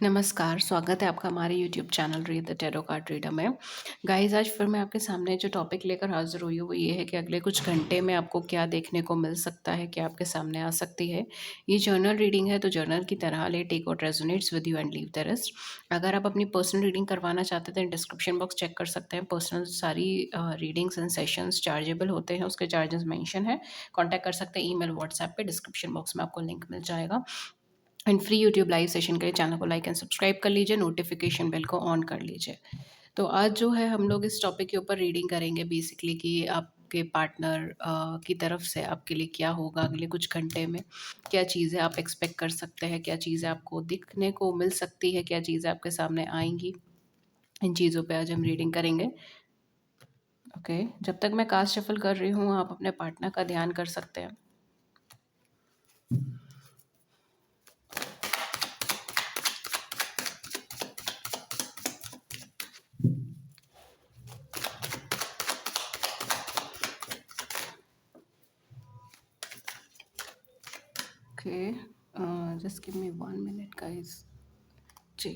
नमस्कार, स्वागत है आपका हमारे YouTube channel read the tarot card reader में। गाइस, आज फिर मैं आपके सामने जो टॉपिक लेकर हाज़िर हुई हूँ वो ये है कि अगले कुछ घंटे में आपको क्या देखने को मिल सकता है, क्या आपके सामने आ सकती है। ये जर्नल रीडिंग है तो जर्नल की तरह ले, take what resonates with you and leave the rest. अगर आप अपनी पर्सनल रीडिंग करवाना चाहते थे, डिस्क्रिप्शन बॉक्स चेक कर सकते हैं। पर्सनल सारी रीडिंग्स एंड सेशंस चार्जेबल होते हैं, उसके चार्जेस मेंशन है। कॉन्टैक्ट कर सकते हैं ईमेल, व्हाट्सएप पे, डिस्क्रिप्शन बॉक्स में आपको लिंक मिल जाएगा। And free YouTube live session के लिए चैनल को लाइक एंड सब्सक्राइब कर लीजिए, नोटिफिकेशन बेल को ऑन कर लीजिए। तो आज जो है हम लोग इस टॉपिक के ऊपर रीडिंग करेंगे बेसिकली कि आपके पार्टनर की तरफ से आपके लिए क्या होगा अगले कुछ घंटे में, क्या चीज़ें आप एक्सपेक्ट कर सकते हैं, क्या चीज़ें आपको दिखने को मिल सकती है, क्या चीज़ें आपके सामने आएंगी। इन चीज़ों पे आज हम रीडिंग करेंगे। ओके, जब तक मैं कास्ट शफल कर रही हूँ आप अपने पार्टनर का ध्यान कर सकते हैं। Okay, just give me 1 minute guys. जी,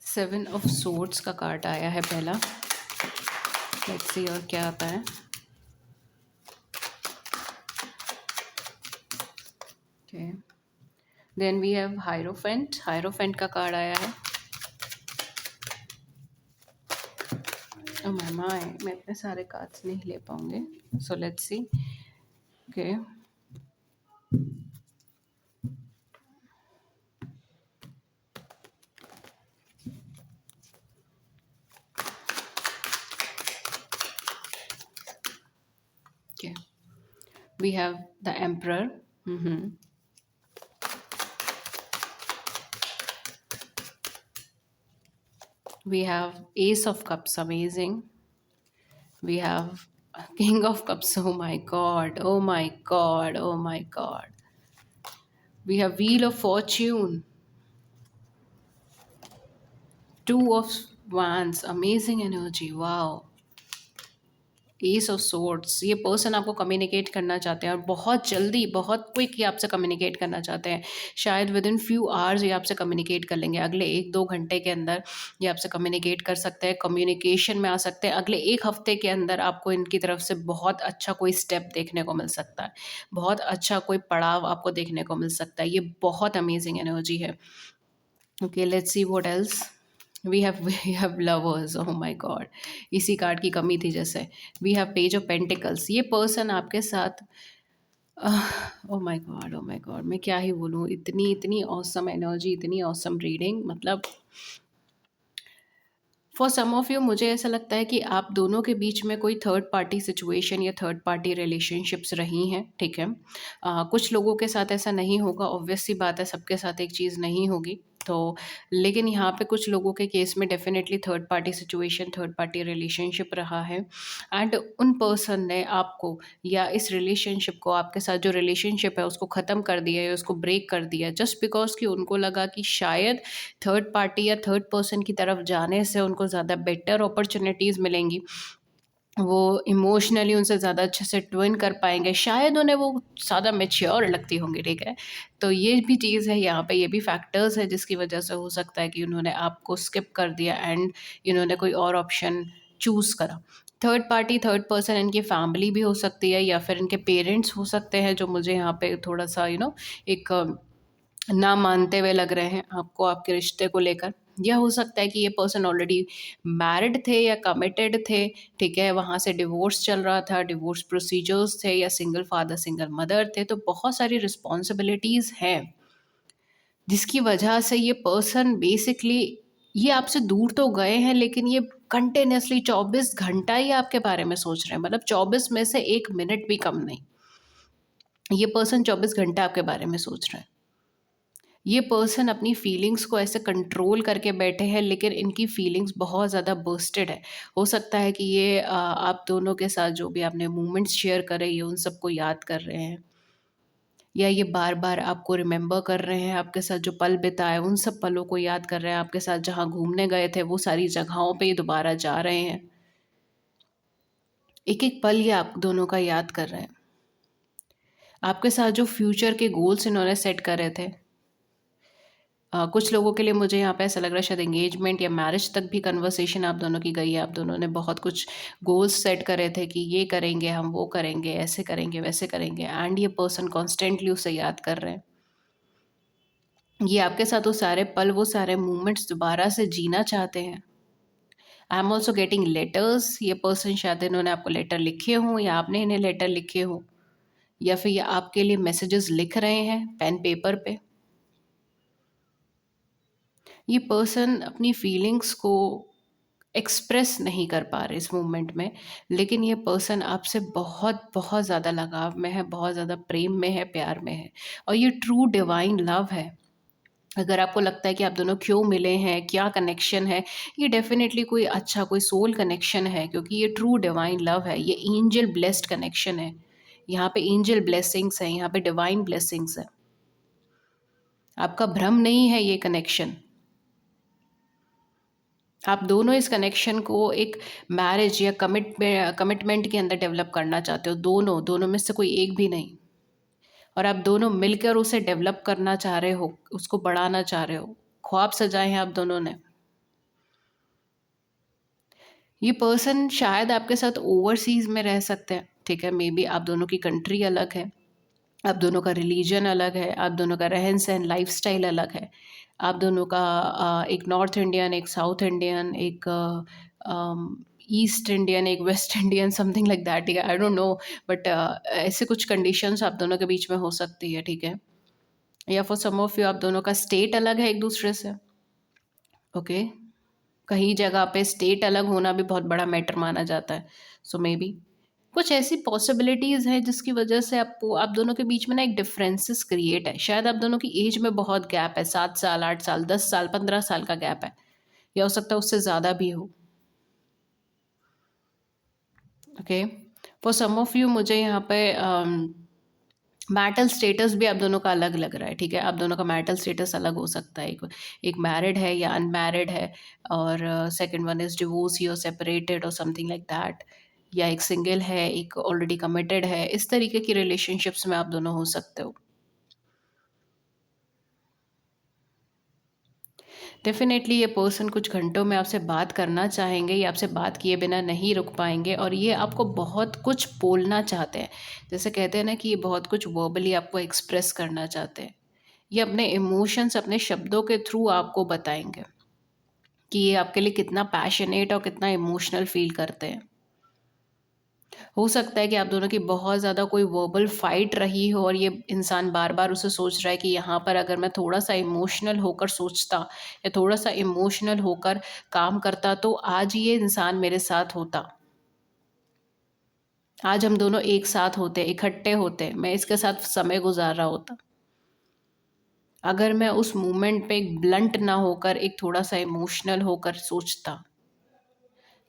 7 ऑफ सोर्ड्स का कार्ड आया है पहला। लेट्स सी और क्या आता है। Okay, then we have hierophant. Hierophant का कार्ड आया है। ओह माय, मैं इतने सारे कार्ड्स नहीं ले पाऊंगे, so let's see. Okay, okay, we have the emperor. We have Ace of Cups, amazing. We have King of Cups, oh my god, oh my god, oh my god. We have Wheel of Fortune, Two of Wands, amazing energy, wow. S of swords, ये person आपको communicate करना चाहते हैं और बहुत जल्दी, बहुत quick ये आपसे कम्युनिकेट करना चाहते हैं। शायद विद इन फ्यू आवर्स ये आपसे कम्युनिकेट कर लेंगे। अगले 1-2 घंटे के अंदर ये आपसे कम्युनिकेट कर सकते हैं, कम्युनिकेशन में आ सकते हैं। अगले 1 हफ्ते के अंदर आपको इनकी तरफ से बहुत अच्छा कोई स्टेप देखने को मिल सकता है, बहुत अच्छा कोई पड़ाव आपको देखने को मिल सकता है। ये बहुत अमेजिंग एनर्जी है। Okay, let's see what else. We have lovers, oh my God, इसी कार्ड की कमी थी जैसे। We have page of pentacles. ये पर्सन आपके साथ, oh my God, oh my God, मैं क्या ही बोलूँ। इतनी इतनी ऑसम एनर्जी, इतनी ऑसम रीडिंग, मतलब फॉर सम ऑफ यू मुझे ऐसा लगता है कि आप दोनों के बीच में कोई थर्ड पार्टी सिचुएशन या थर्ड पार्टी रिलेशनशिप्स रही हैं, ठीक है। कुछ लोगों के साथ ऐसा नहीं होगा, ऑब्वियस सी बात है, सबके साथ एक चीज़ नहीं होगी। तो लेकिन यहाँ पे कुछ लोगों के केस में definitely third party situation, third party relationship रहा है। एंड उन पर्सन ने आपको या इस रिलेशनशिप को, आपके साथ जो रिलेशनशिप है उसको ख़त्म कर दिया है, उसको ब्रेक कर दिया, जस्ट बिकॉज कि उनको लगा कि शायद थर्ड पार्टी या थर्ड पर्सन की तरफ जाने से उनको ज़्यादा बेटर अपॉर्चुनिटीज़ मिलेंगी, वो इमोशनली उनसे ज़्यादा अच्छे से ट्विन कर पाएंगे, शायद उन्हें वो ज़्यादा मेच्योर लगती होंगी, ठीक है। तो ये भी चीज़ है यहाँ पे, ये भी फैक्टर्स है जिसकी वजह से हो सकता है कि उन्होंने आपको स्किप कर दिया एंड इन्होंने कोई और ऑप्शन चूज़ करा। थर्ड पार्टी, थर्ड पर्सन इनकी फैमिली भी हो सकती है या फिर इनके पेरेंट्स हो सकते हैं, जो मुझे यहाँ पे थोड़ा सा एक ना मानते हुए लग रहे हैं आपको आपके रिश्ते को लेकर। या हो सकता है कि ये पर्सन ऑलरेडी मैरिड थे या कमिटेड थे, ठीक है, वहाँ से डिवोर्स चल रहा था, डिवोर्स प्रोसीजर्स थे, या सिंगल फादर सिंगल मदर थे। तो बहुत सारी रिस्पॉन्सिबिलिटीज़ हैं जिसकी वजह से ये पर्सन बेसिकली, ये आपसे दूर तो गए हैं लेकिन ये कंटिन्यूसली 24 घंटा ही आपके बारे में सोच रहे हैं, मतलब 24 में से 1 मिनट भी कम नहीं। ये पर्सन 24 घंटा आपके बारे में सोच रहे हैं। ये पर्सन अपनी फीलिंग्स को ऐसे कंट्रोल करके बैठे हैं, लेकिन इनकी फीलिंग्स बहुत ज़्यादा बर्स्टेड है। हो सकता है कि ये आप दोनों के साथ जो भी आपने मोमेंट्स शेयर करे, ये उन सबको याद कर रहे हैं, या ये बार-बार आपको रिमेंबर कर रहे हैं, आपके साथ जो पल बिताए उन सब पलों को याद कर रहे हैं, आपके साथ जहाँ घूमने गए थे वो सारी जगहों पे ये दोबारा जा रहे हैं। एक-एक पल ये आप दोनों का याद कर रहे हैं। आपके साथ जो फ्यूचर के गोल्स इन्होंने सेट करे थे, कुछ लोगों के लिए मुझे यहाँ पे ऐसा लग रहा है शायद एंगेजमेंट या मैरिज तक भी कन्वर्सेशन आप दोनों की गई है। आप दोनों ने बहुत कुछ गोल्स सेट करे थे कि ये करेंगे हम, वो करेंगे, ऐसे करेंगे, वैसे करेंगे, एंड ये पर्सन कॉन्स्टेंटली उसे याद कर रहे हैं। ये आपके साथ वो सारे पल, वो सारे मोमेंट्स दोबारा से जीना चाहते हैं। आई एम ऑल्सो गेटिंग लेटर्स। ये पर्सन शायद इन्होंने आपको लेटर लिखे हों या आपने इन्हें लेटर लिखे हों, या फिर ये आपके लिए मैसेजेस लिख रहे हैं पेन पेपर पे। ये पर्सन अपनी फीलिंग्स को एक्सप्रेस नहीं कर पा रहे इस मोमेंट में, लेकिन ये पर्सन आपसे बहुत बहुत ज़्यादा लगाव में है, बहुत ज़्यादा प्रेम में है, प्यार में है, और ये ट्रू डिवाइन लव है। अगर आपको लगता है कि आप दोनों क्यों मिले हैं, क्या कनेक्शन है, ये डेफ़िनेटली कोई अच्छा कोई सोल कनेक्शन है, क्योंकि ये ट्रू डिवाइन लव है, ये एंजल ब्लेस्ड कनेक्शन है। यहाँ पे एंजल ब्लेसिंग्स हैं, यहाँ पे डिवाइन ब्लेसिंग्स हैं। आपका भ्रम नहीं है ये कनेक्शन। आप दोनों इस कनेक्शन को एक मैरिज या कमिटमेंट के अंदर डेवलप करना चाहते हो, दोनों, दोनों में से कोई एक भी नहीं। और आप दोनों मिलकर उसे डेवलप करना चाह रहे हो, उसको बढ़ाना चाह रहे हो। ख्वाब सजाए हैं आप दोनों ने। ये पर्सन शायद आपके साथ ओवरसीज़ में रह सकते हैं, ठीक है? मेबी आप दोनों की कंट्री अलग है, आप दोनों का रिलीजन अलग है, आप दोनों का रहन-सहन, लाइफ़स्टाइल अलग है। आप दोनों का एक नॉर्थ इंडियन, एक साउथ इंडियन, एक ईस्ट इंडियन, एक West Indian, something like that, ठीक है? आई डोंट नो, बट ऐसे कुछ कंडीशंस आप दोनों के बीच में हो सकती है, ठीक है? या फॉर सम ऑफ यू आप दोनों का स्टेट अलग है एक-दूसरे से, ओके? कहीं जगह पे स्टेट अलग होना भी बहुत बड़ा मैटर माना जाता है। सो मे बी कुछ ऐसी पॉसिबिलिटीज़ हैं जिसकी वजह से आपको आप दोनों के बीच में ना एक डिफरेंसेस क्रिएट है। शायद आप दोनों की एज में बहुत गैप है, 7 साल, 8 साल, 10 साल, 15 साल का गैप है, या हो सकता है उससे ज़्यादा भी हो। Okay, for some of you मुझे यहाँ पे मैरिटल स्टेटस भी आप दोनों का अलग लग रहा है, ठीक है? आप दोनों का मैरिटल स्टेटस अलग हो सकता है। एक एक मैरिड है या अनमैरिड है, और सेकंड वन इज़ डिवोर्सी और सेपरेटेड और समथिंग लाइक दैट, या एक सिंगल है, एक ऑलरेडी कमिटेड है। इस तरीके की रिलेशनशिप्स में आप दोनों हो सकते हो। डेफ़िनेटली ये पर्सन कुछ घंटों में आपसे बात करना चाहेंगे, ये आपसे बात किए बिना नहीं रुक पाएँगे, और ये आपको बहुत कुछ बोलना चाहते हैं। जैसे कहते हैं ना कि ये बहुत कुछ वर्बली आपको एक्सप्रेस करना चाहते हैं। ये अपने इमोशंस अपने शब्दों के थ्रू आपको बताएँगे कि ये आपके लिए कितना पैशनेट और कितना इमोशनल फ़ील करते हैं। हो सकता है कि आप दोनों की बहुत ज़्यादा कोई वर्बल फाइट रही हो, और ये इंसान बार-बार उसे सोच रहा है कि यहाँ पर अगर मैं थोड़ा-सा इमोशनल होकर सोचता या थोड़ा-सा इमोशनल होकर काम करता, तो आज ये इंसान मेरे साथ होता। आज हम दोनों एक साथ होते, इकट्ठे होते, मैं इसके साथ समय गुज़ार रहा होता। अगर मैं उस मोमेंट पे एक ब्लंट ना होकर एक थोड़ा-सा इमोशनल होकर सोचता,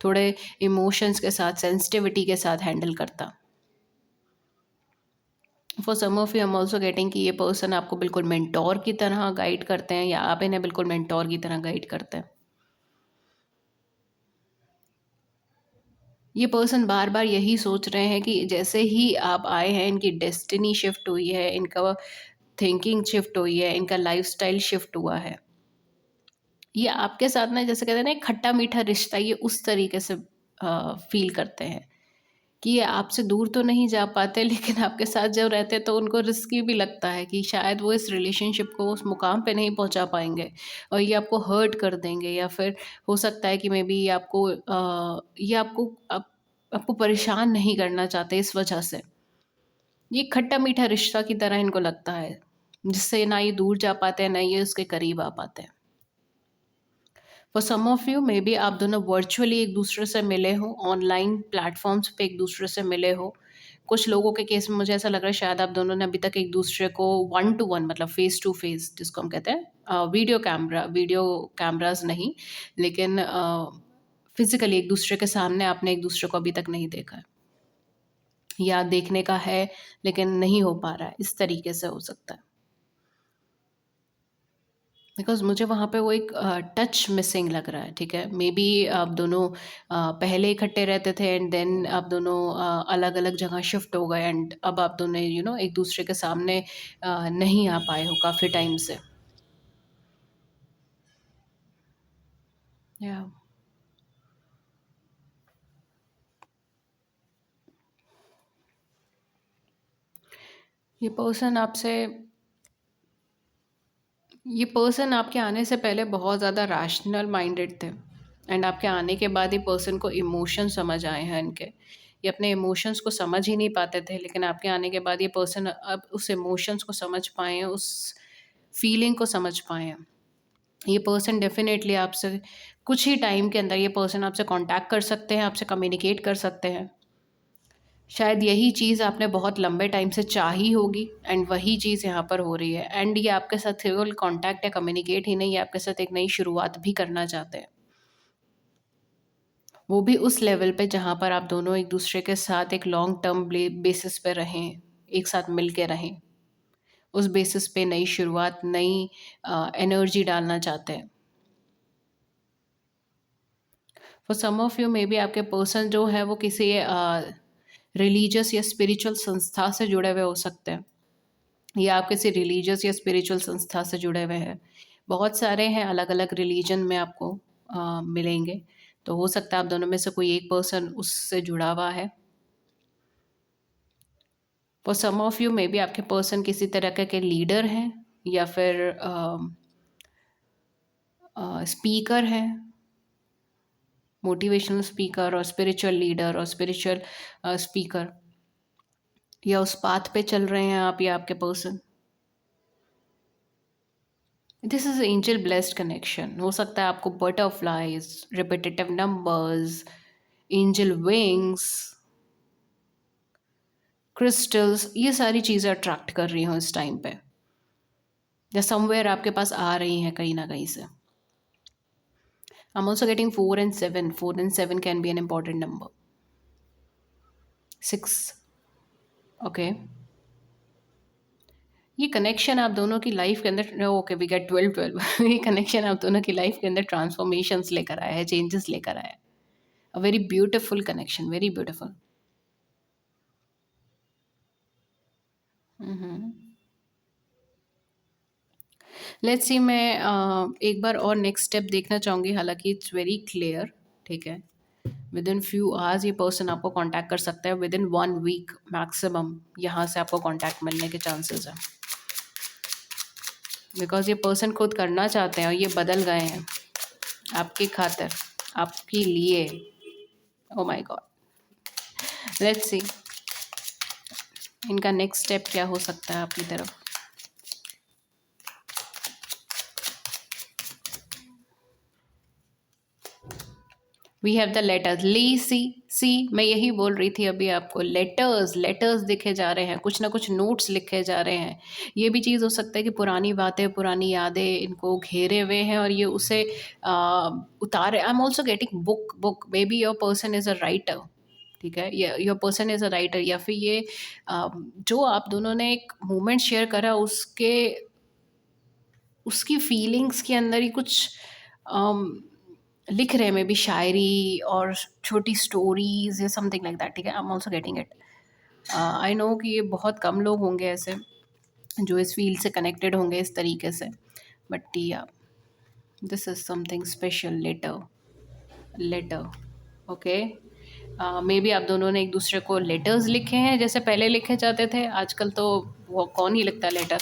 थोड़े इमोशंस के साथ, सेंसिटिविटी के साथ हैंडल करता। For some of you I am also getting कि ये पर्सन आपको बिल्कुल मेंटोर की तरह गाइड करते हैं, या आप इन्हें बिल्कुल मेंटोर की तरह गाइड करते हैं। ये पर्सन बार-बार यही सोच रहे हैं कि जैसे ही आप आए हैं, इनकी डेस्टिनी शिफ्ट हुई है, इनका थिंकिंग शिफ्ट हुई है, इनका लाइफ़स्टाइल शिफ्ट हुआ है। ये आपके साथ ना, जैसे कहते हैं ना, एक खट्टा-मीठा रिश्ता, ये उस तरीके से फ़ील करते हैं कि ये आपसे दूर तो नहीं जा पाते, लेकिन आपके साथ जब रहते हैं तो उनको रिस्की भी लगता है कि शायद वो इस रिलेशनशिप को उस मुकाम पे नहीं पहुंचा पाएँगे, और ये आपको हर्ट कर देंगे, या फिर हो सकता है कि मेबी ये आपको परेशान नहीं करना चाहते इस वजह से। ये खट्टा-मीठा रिश्ता की तरह इनको लगता है, जिससे ना ये दूर जा पाते हैं, ना ये उसके करीब आ पाते हैं। For some of you maybe आप दोनों वर्चुअली एक दूसरे से मिले हो, ऑनलाइन प्लेटफॉर्म्स पे एक दूसरे से मिले हो। कुछ लोगों के केस में मुझे ऐसा लग रहा है शायद आप दोनों ने अभी तक एक दूसरे को वन टू वन, मतलब फेस टू फेस जिसको हम कहते हैं, वीडियो कैमराज नहीं, लेकिन फिजिकली एक दूसरे के सामने आपने एक दूसरे को अभी तक नहीं देखा है, या देखने का है लेकिन नहीं हो पा रहा है, इस तरीके से हो सकता है। बिकॉज़ मुझे वहाँ पे वो एक टच मिसिंग लग रहा है, ठीक है? मेबी आप दोनों पहले इकट्ठे रहते थे, एंड देन आप दोनों अलग-अलग जगह शिफ्ट हो गए, एंड अब आप दोनों एक दूसरे के सामने नहीं आ पाए हो काफ़ी टाइम से। या ये पर्सन आपसे ये पर्सन आपके आने से पहले बहुत ज़्यादा रैशनल माइंडेड थे, एंड आपके आने के बाद ये पर्सन को इमोशन समझ आए हैं इनके। ये अपने इमोशंस को समझ ही नहीं पाते थे, लेकिन आपके आने के बाद ये पर्सन अब उस इमोशंस को समझ पाए हैं, उस फीलिंग को समझ पाए हैं। ये पर्सन डेफ़िनेटली आपसे कुछ ही टाइम के अंदर ये पर्सन आपसे कॉन्टैक्ट कर सकते हैं, आपसे कम्युनिकेट कर सकते हैं। शायद यही चीज़ आपने बहुत लंबे टाइम से चाही होगी, एंड वही चीज़ यहाँ पर हो रही है, एंड ये आपके साथ केवल कॉन्टैक्ट या कम्युनिकेट ही नहीं, ये आपके साथ एक नई शुरुआत भी करना चाहते हैं। वो भी उस लेवल पे जहाँ पर आप दोनों एक दूसरे के साथ एक लॉन्ग टर्म बेसिस पे रहें, एक साथ मिल के रहें। उस बेसिस पे नई शुरुआत, नई एनर्जी डालना चाहते हैं। For some of you maybe आपके पर्सन जो है वो किसी रिलीजियस या स्पिरिचुअल संस्था से जुड़े हुए हो सकते हैं, या आप किसी रिलीजियस या स्पिरिचुअल संस्था से जुड़े हुए हैं। बहुत सारे हैं, अलग अलग रिलीजन में आपको मिलेंगे। तो हो सकता है आप दोनों में से कोई एक पर्सन उससे जुड़ा हुआ है। For some of you maybe आपके पर्सन किसी तरह के लीडर हैं, या फिर स्पीकर हैं, मोटिवेशनल स्पीकर और स्पिरिचुअल लीडर और स्पिरिचुअल स्पीकर, या उस पाथ पे चल रहे हैं आप या आपके person. This is angel blessed connection. हो सकता है आपको butterflies, repetitive numbers, angel wings, crystals, ये सारी चीज़ें अट्रैक्ट कर रही हों इस टाइम पे, या समवेयर आपके पास आ रही हैं कहीं ना कहीं से। आई am also getting 4 and 7। 4 and 7 can be an important number. 6। Okay. ये कनेक्शन आप दोनों की लाइफ के अंदर, ओके वी गेट 12 12। ये कनेक्शन आप दोनों की लाइफ के अंदर ट्रांसफॉर्मेशंस लेकर आया है, चेंजेस लेकर आया है। A very beautiful connection, very beautiful. Let's सी, मैं एक बार और नेक्स्ट स्टेप देखना चाहूँगी, हालांकि इट्स वेरी क्लियर। ठीक है, विद इन फ्यू आवर्स ये पर्सन आपको कांटेक्ट कर सकता है, विद इन 1 वीक मैक्सिमम यहाँ से आपको कांटेक्ट मिलने के चांसेस हैं, बिकॉज ये पर्सन खुद करना चाहते हैं और ये बदल गए हैं आपकी खातिर, आपके लिए। Oh my God, let's see इनका नेक्स्ट स्टेप क्या हो सकता है आपकी तरफ। वी हैव द लेटर्स, ली सी, मैं यही बोल रही थी अभी आपको। लेटर्स, लेटर्स दिखे जा रहे हैं, कुछ ना कुछ नोट्स लिखे जा रहे हैं। ये भी चीज़ हो सकता है कि पुरानी बातें, पुरानी यादें इनको घेरे हुए हैं और ये उसे उतारे। आई am also getting book may be your person is a writer. ठीक है, your person is a writer, या फिर ये जो आप दोनों ने एक मोमेंट शेयर करा, उसकी फीलिंग्स के अंदर ही कुछ लिख रहे हैं, मे बी शायरी और छोटी स्टोरीज या समथिंग लाइक दैट। ठीक है, आई am also getting it. I know कि ये बहुत कम लोग होंगे ऐसे जो इस फील्ड से कनेक्टेड होंगे इस तरीके से, but yeah this is something special. Later, later, okay. Maybe आप दोनों ने एक दूसरे को लेटर्स लिखे हैं, जैसे पहले लिखे जाते थे। आजकल तो वो कौन ही लिखता है लेटर,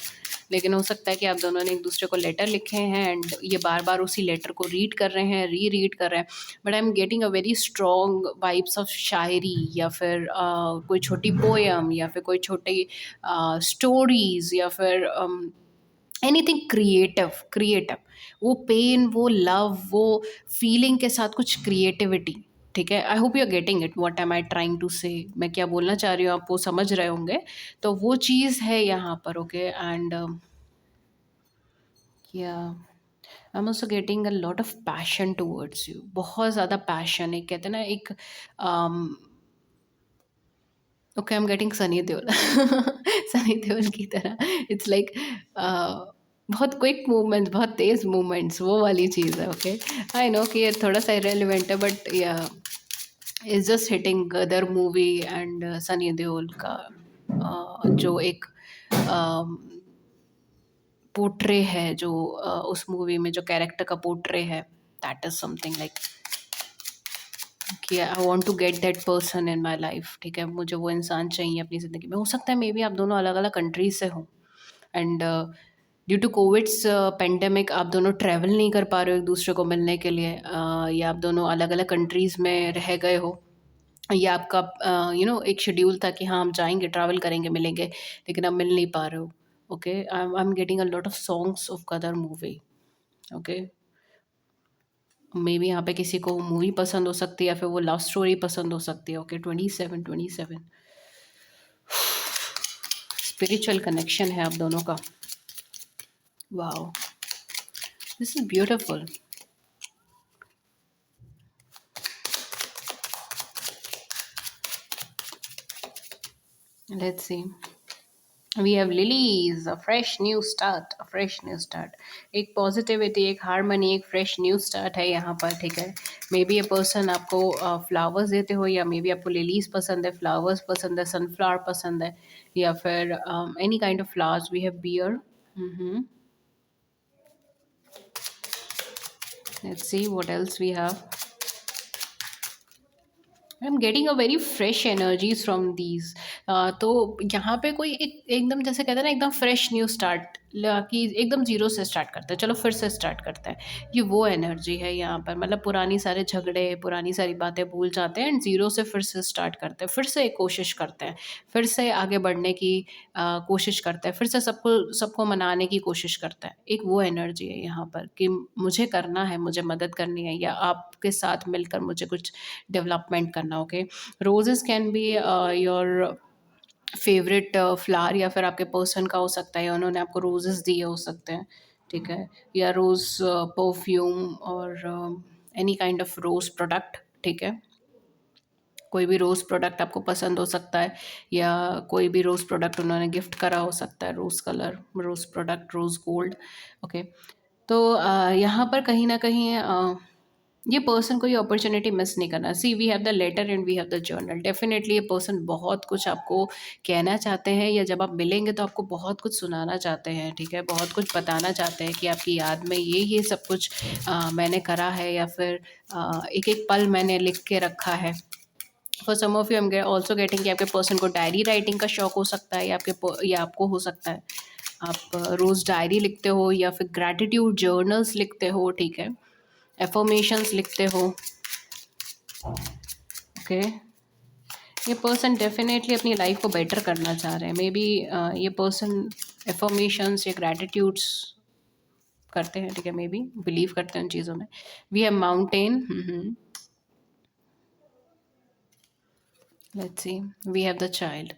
लेकिन हो सकता है कि आप दोनों ने एक दूसरे को लेटर लिखे हैं, एंड ये बार बार उसी लेटर को रीड कर रहे हैं, रीड कर रहे हैं। But I am getting a very strong vibes of शायरी, या फिर कोई छोटी पोयम, या फिर कोई छोटी स्टोरीज, या फिर एनीथिंग क्रिएटिव, क्रिएटिव। वो पेन, वो लव, वो फीलिंग के साथ कुछ क्रिएटिविटी। ठीक है, I hope you are getting it, what am I trying to say. मैं क्या बोलना चाह रही हूँ आप वो समझ रहे होंगे। तो वो चीज़ है यहाँ पर, ओके। एंड या आई am also getting a lot of passion towards you. बहुत ज़्यादा पैशन, एक कहते हैं ना, एक okay, I am getting Sunny Deol. Sunny Deol की तरह, इट्स लाइक बहुत क्विक मूवमेंट्स, बहुत तेज़ मूवमेंट्स, वो वाली चीज़ है। ओके, आई नो कि ये थोड़ा सा इरेलीवेंट है, but yeah is just hitting Gadar movie and Sunny Deol का जो एक पोर्ट्रे है, जो उस मूवी में जो कैरेक्टर का पोर्ट्रे है, दैट इज़ समथिंग लाइक कि I want to get that person in my life, ठीक है, मुझे वो इंसान चाहिए अपनी ज़िंदगी में। हो सकता है मे बी आप दोनों अलग अलग कंट्रीज से हो, and due to COVID's pandemic आप दोनों ट्रैवल नहीं कर पा रहे हो एक दूसरे को मिलने के लिए, या आप दोनों अलग अलग कंट्रीज़ में रह गए हो, या आपका एक शेड्यूल था कि हाँ हम जाएंगे, ट्रैवल करेंगे, मिलेंगे, लेकिन आप मिल नहीं पा रहे हो। Okay, I am getting a lot of songs of कदर मूवी। ओके, मे बी यहाँ पे किसी को मूवी पसंद हो सकती है, या फिर वो लव स्टोरी पसंद हो सकती है। ओके, 27 स्पिरिचुअल कनेक्शन है आप दोनों का। Wow, this is beautiful. Let's see, we have lilies, a fresh new start, a fresh new start. एक पॉजिटिविटी, एक हारमनी, एक फ्रेश न्यू स्टार्ट है यहाँ पर, ठीक है। मे बी ये पर्सन आपको फ्लावर्स देते हो, या मे बी आपको लिलीज पसंद है, फ्लावर्स पसंद है, सनफ्लावर पसंद है, या फिर any kind of flowers we have beer. Let's see what else we have. I am getting a very fresh energies from these. तो यहाँ पे कोई एक एकदम जैसे कहते हैं ना, एकदम फ्रेश न्यू स्टार्ट, कि एकदम जीरो से स्टार्ट करते हैं, चलो फिर से स्टार्ट करते हैं, ये वो एनर्जी है यहाँ पर। मतलब पुरानी सारे झगड़े, पुरानी सारी बातें भूल जाते हैं, एंड ज़ीरो से फिर से स्टार्ट करते हैं, फिर से एक कोशिश करते हैं, फिर से आगे बढ़ने की कोशिश करते हैं, फिर से सबको सबको मनाने की कोशिश करते हैं। एक वो एनर्जी है यहाँ पर कि मुझे करना है, मुझे मदद करनी है, या आपके साथ मिलकर मुझे कुछ डेवलपमेंट करना। Okay, roses can be your favourite flower, या फिर आपके पर्सन का हो सकता है, या उन्होंने आपको रोजेस दिए हो सकते हैं, ठीक है, या रोज़ परफ्यूम, और any kind of rose product, ठीक है। कोई भी रोज़ प्रोडक्ट आपको पसंद हो सकता है, या कोई भी रोज़ प्रोडक्ट उन्होंने गिफ्ट करा हो सकता है, रोज़ कलर, रोज़ प्रोडक्ट, रोज़ गोल्ड। ओके, तो यहाँ पर कहीं न कहीं ये पर्सन को ये अपॉर्च्युनिटी मिस नहीं करना। See, we have the letter and we have the journal. Definitely ये पर्सन बहुत कुछ आपको कहना चाहते हैं, या जब आप मिलेंगे तो आपको बहुत कुछ सुनाना चाहते हैं, ठीक है? बहुत कुछ बताना चाहते हैं कि आपकी याद में ये सब कुछ मैंने करा है, या फिर एक-एक पल मैंने लिख के रखा है। For some of you I am also getting कि आपके पर्सन को डायरी राइटिंग का शौक हो सकता है, या आपको हो सकता है आप रोज़ डायरी लिखते हो, या फिर ग्रैटिट्यूड जर्नल्स लिखते हो, ठीक है, एफर्मेशंस लिखते हो। ओके, ये पर्सन डेफिनेटली अपनी लाइफ को बेटर करना चाह रहे हैं। मे बी ये पर्सन एफर्मेशंस या ग्रैटिट्यूड्स करते हैं, ठीक है, मे बी बिलीव करते हैं उन चीज़ों में। We have mountain, let's see, we have the child.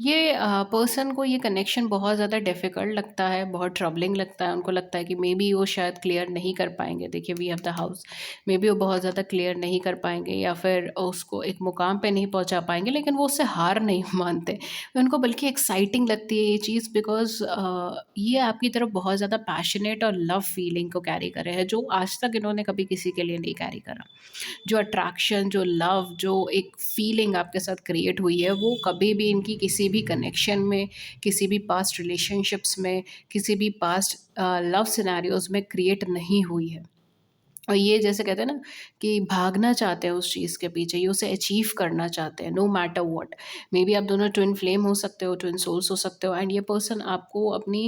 ये पर्सन को ये कनेक्शन बहुत ज़्यादा डिफ़िकल्ट लगता है, बहुत ट्रबलिंग लगता है। उनको लगता है कि मे बी वो शायद क्लियर नहीं कर पाएंगे। देखिए, we have the house, maybe वो बहुत ज़्यादा क्लियर नहीं कर पाएंगे, या फिर उसको एक मुकाम पे नहीं पहुंचा पाएंगे, लेकिन वो उससे हार नहीं मानते। उनको बल्कि एक्साइटिंग लगती है ये चीज़, बिकॉज ये आपकी तरफ बहुत ज़्यादा पैशनेट और लव फीलिंग को कैरी कर रहे हैं, जो आज तक इन्होंने कभी किसी के लिए नहीं कैरी करा। जो अट्रैक्शन, जो लव, जो एक फीलिंग आपके साथ क्रिएट हुई है, वो कभी भी इनकी किसी भी कनेक्शन में, किसी भी पास्ट रिलेशनशिप्स में, किसी भी पास्ट लव सिनेरियोज़ में क्रिएट नहीं हुई है। और ये जैसे कहते हैं ना कि भागना चाहते हैं उस चीज़ के पीछे, ये उसे अचीव करना चाहते हैं no matter what. Maybe आप दोनों ट्विन फ्लेम हो सकते हो, ट्विन सोल्स हो सकते हो, एंड ये पर्सन आपको अपनी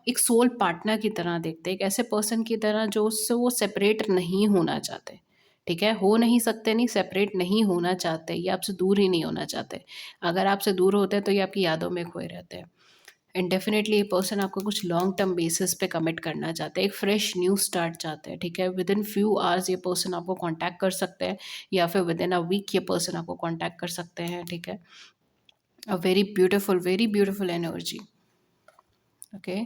एक सोल पार्टनर की तरह देखते हैं, एक ऐसे पर्सन की तरह जो उससे वो सेपरेट नहीं होना चाहते, ठीक है? हो नहीं सकते नहीं, सेपरेट नहीं होना चाहते, ये आपसे दूर ही नहीं होना चाहते। अगर आपसे दूर होते हैं तो ये आपकी यादों में खोए रहते हैं। एंड डेफिनेटली ये पर्सन आपको कुछ लॉन्ग टर्म बेसिस पे कमिट करना चाहते हैं, एक फ्रेश न्यू स्टार्ट चाहते हैं, ठीक है। विद इन फ्यू आवर्स ये पर्सन आपको कांटेक्ट कर सकते हैं, या फिर विद इन अ वीक ये पर्सन आपको कांटेक्ट कर सकते हैं, ठीक है। A very beautiful energy. Okay,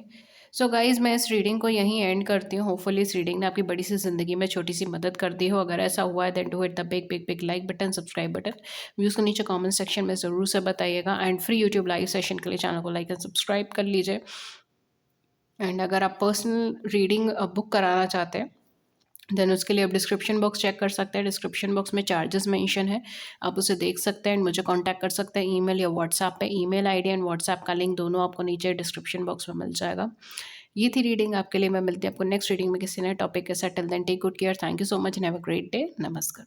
so guys, मैं इस रीडिंग को यहीं एंड करती हूँ। होपफुली इस रीडिंग ने आपकी बड़ी सी ज़िंदगी में छोटी सी मदद कर दी हो। अगर ऐसा हुआ है then do hit the big big big like button, subscribe button. Views को नीचे कमेंट सेक्शन में ज़रूर से बताइएगा, and free YouTube live session के लिए चैनल को लाइक एंड सब्सक्राइब कर लीजिए। एंड अगर आप पर्सनल रीडिंग बुक कराना चाहते हैं, देन उसके लिए आप डिस्क्रिप्शन बॉक्स चेक कर सकते हैं। डिस्क्रिप्शन बॉक्स में चार्जेस मेंशन है, आप उसे देख सकते हैं, एंड मुझे कांटेक्ट कर सकते हैं ईमेल या व्हाट्सएप पे। ईमेल आईडी एंड व्हाट्सएप का लिंक दोनों आपको नीचे डिस्क्रिप्शन बॉक्स में मिल जाएगा। ये थी रीडिंग आपके लिए। मैं मिलती हूँ आपको नेक्स्ट रीडिंग में किसी नए टॉपिक के साथ। Till then take good care. Thank you so much and have a great day. नमस्कार।